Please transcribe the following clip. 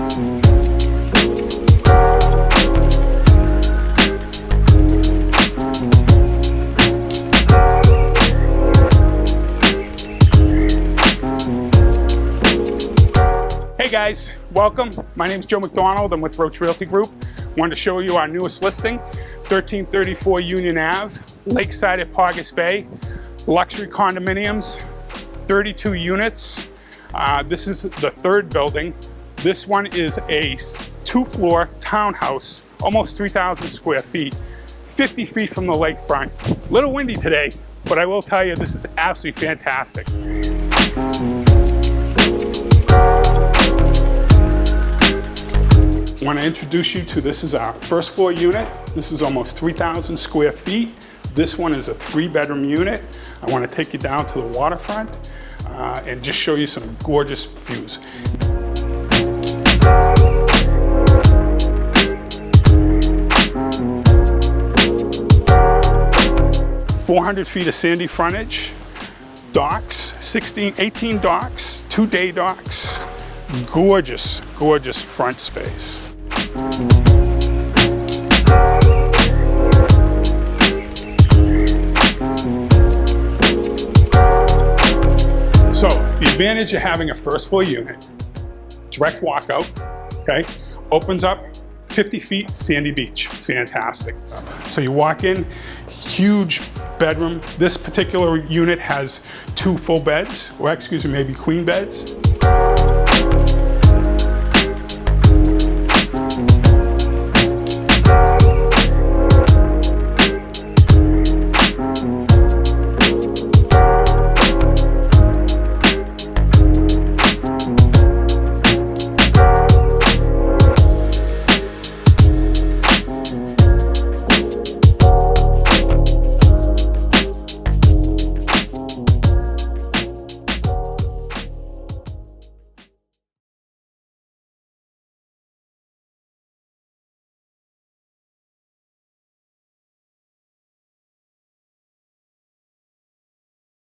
Hey guys, welcome. My name is Joe McDonald. I'm with Roche Realty Group. Wanted to show you our newest listing, 1334 Union Ave, Lakeside at Paugus Bay. Luxury condominiums, 32 units. This is the third building. This one is a 2-floor townhouse, almost 3,000 square feet, 50 feet from the lakefront. A little windy today, but I will tell you this is absolutely fantastic. I want to introduce you to, this is our first floor unit. This is almost 3,000 square feet. This one is a 3-bedroom unit. I want to take you down to the waterfront and just show you some gorgeous views. "400 feet of sandy frontage, docks, 18 docks, 2 day docks. Gorgeous, gorgeous front space. So the advantage of having a first floor unit, direct walkout, okay, opens up 50 feet, sandy beach, fantastic. So you walk in, huge bedroom. This particular unit has 2 full beds, or excuse me, maybe queen beds.